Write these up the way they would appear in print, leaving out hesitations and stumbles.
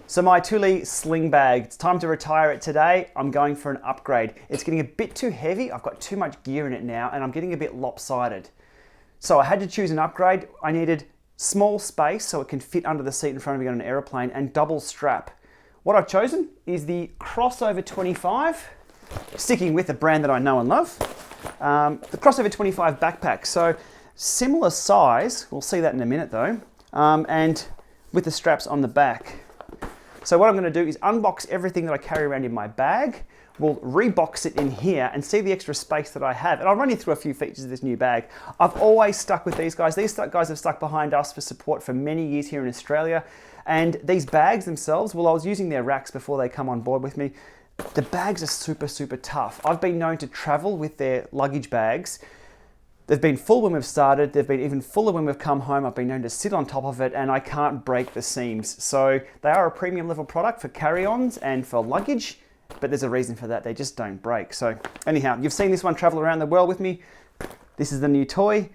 So my THULE sling bag, it's time to retire it today. I'm going for an upgrade. It's getting a bit too heavy. I've got too much gear in it now and I'm getting a bit lopsided. So I had to choose an upgrade. I needed small space so it can fit under the seat in front of me on an aeroplane and double strap. What I've chosen is the Crossover 25, sticking with a brand that I know and love. The Crossover 25 backpack. So similar size, we'll see that in a minute though, and with the straps on the back. So what I'm going to do is unbox everything that I carry around in my bag. We'll rebox it in here and see the extra space that I have. And I'll run you through a few features of this new bag. I've always stuck with these guys. These guys have stuck behind us for support for many years here in Australia. And these bags themselves, well, I was using their racks before they come on board with me. The bags are super, super tough. I've been known to travel with their luggage bags. They've been full when we've started, they've been even fuller when we've come home. I've been known to sit on top of it and I can't break the seams. So they are a premium level product for carry-ons and for luggage, but there's a reason for that, they just don't break. So anyhow, you've seen this one travel around the world with me. This is the new toy.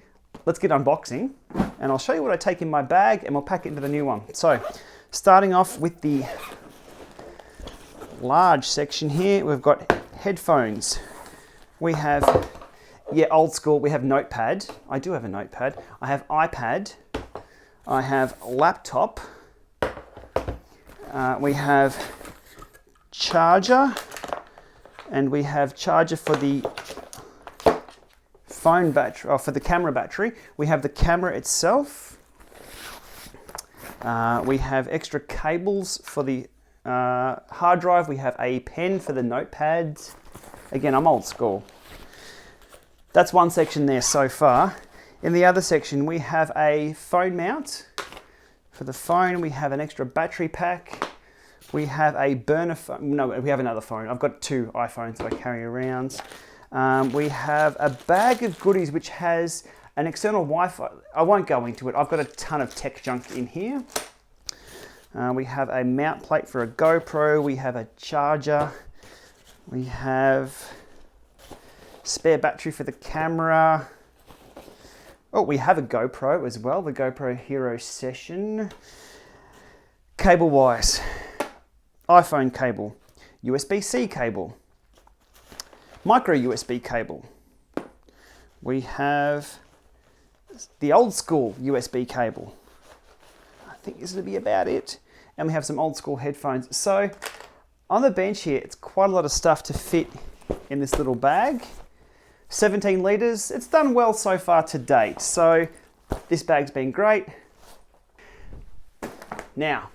Let's get unboxing and I'll show you what I take in my bag and we'll pack it into the new one. So starting off with the large section here, we've got headphones. We have, yeah, old school, we have notepad. I do have a notepad. I have iPad. I have laptop. We have charger. And we have charger for the phone battery, or for the camera battery. We have the camera itself. We have extra cables for the hard drive. We have a pen for the notepads. Again, I'm old school. That's one section there so far. In the other section, we have a phone mount. For the phone, we have an extra battery pack. We have a burner phone. No, we have another phone. I've got two iPhones that I carry around. We have a bag of goodies which has an external Wi-Fi. I won't go into it. I've got a ton of tech junk in here. We have a mount plate for a GoPro. We have a charger. We have spare battery for the camera. Oh, we have a GoPro as well, the GoPro Hero Session. Cable wise, iPhone cable, USB-C cable, micro USB cable. We have the old school USB cable. I think this will be about it. And we have some old school headphones. So on the bench here, it's quite a lot of stuff to fit in this little bag. 17 litres, it's done well so far to date. So this bag's been great. Now,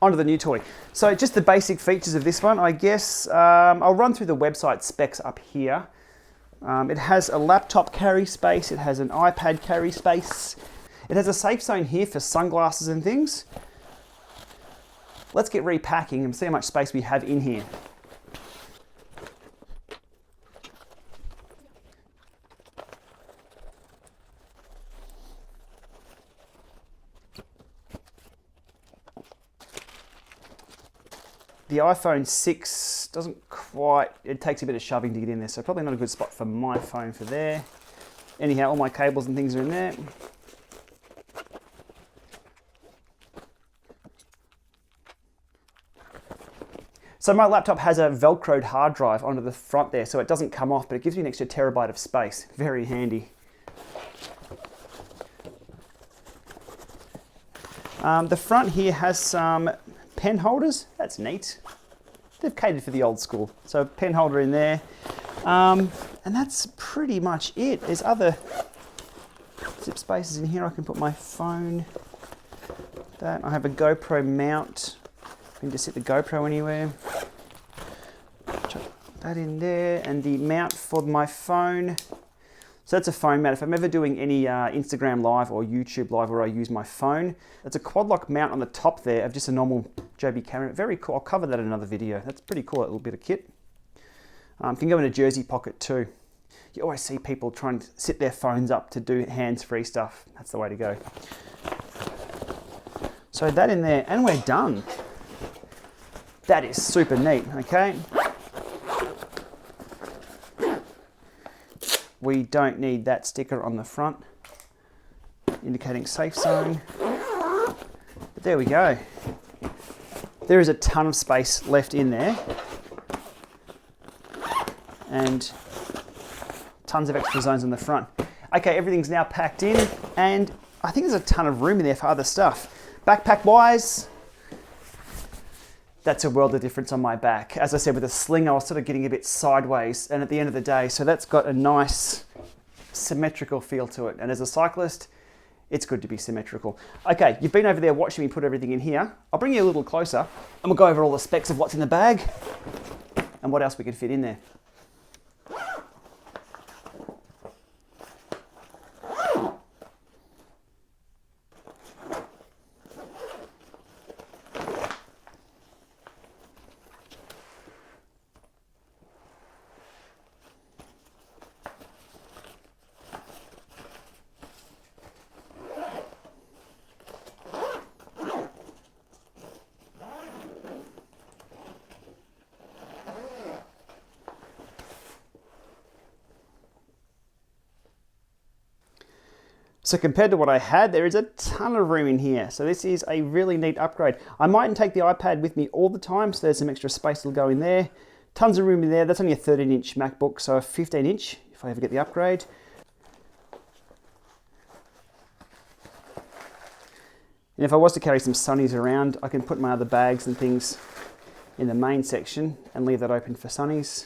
onto the new toy. So just the basic features of this one, I guess. I'll run through the website specs up here. It has a laptop carry space. It has an iPad carry space. It has a safe zone here for sunglasses and things. Let's get repacking and see how much space we have in here. The iPhone 6 doesn't quite, it takes a bit of shoving to get in there, so probably not a good spot for my phone for there. Anyhow, all my cables and things are in there. So my laptop has a Velcroed hard drive onto the front there, so it doesn't come off, but it gives me an extra terabyte of space. Very handy. The front here has some pen holders. That's neat. They've catered for the old school. So pen holder in there. And that's pretty much it. There's other zip spaces in here. I can put my phone. That. I have a GoPro mount. I can just sit the GoPro anywhere. Chuck that in there. And the mount for my phone. So that's a phone mount. If I'm ever doing any Instagram live or YouTube live where I use my phone, that's a quad lock mount on the top there of just a normal JB camera. Very cool. I'll cover that in another video. That's pretty cool, a little bit of kit. Can go in a jersey pocket too. You always see people trying to sit their phones up to do hands-free stuff. That's the way to go. So that in there, and we're done. That is super neat, okay? We don't need that sticker on the front, indicating safe zone. But there we go. There is a ton of space left in there and tons of extra zones on the front. Okay, everything's now packed in and I think there's a ton of room in there for other stuff. Backpack wise, that's a world of difference on my back. As I said, with the sling, I was sort of getting a bit sideways and at the end of the day, so that's got a nice symmetrical feel to it. And as a cyclist, it's good to be symmetrical. Okay, you've been over there watching me put everything in here. I'll bring you a little closer and we'll go over all the specs of what's in the bag and what else we can fit in there. So compared to what I had, there is a ton of room in here. So this is a really neat upgrade. I mightn't take the iPad with me all the time, so there's some extra space that'll go in there. Tons of room in there. That's only a 13-inch MacBook, so a 15-inch if I ever get the upgrade. And if I was to carry some sunnies around, I can put my other bags and things in the main section and leave that open for sunnies.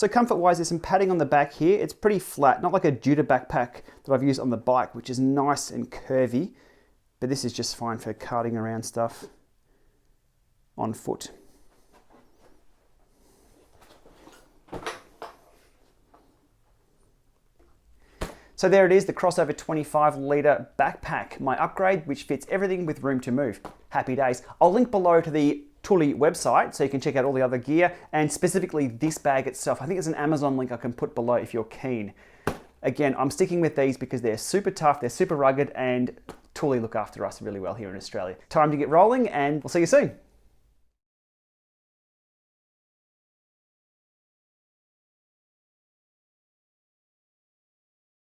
So comfort-wise, there's some padding on the back here. It's pretty flat, not like a Judah backpack that I've used on the bike, which is nice and curvy, but this is just fine for carting around stuff on foot. So there it is, the Crossover 25-litre backpack, my upgrade, which fits everything with room to move. Happy days. I'll link below to the THULE website so you can check out all the other gear and specifically this bag itself. I think there's an Amazon link I can put below if you're keen. Again, I'm sticking with these because they're super tough, they're super rugged, and THULE look after us really well here in Australia. Time to get rolling and we'll see you soon.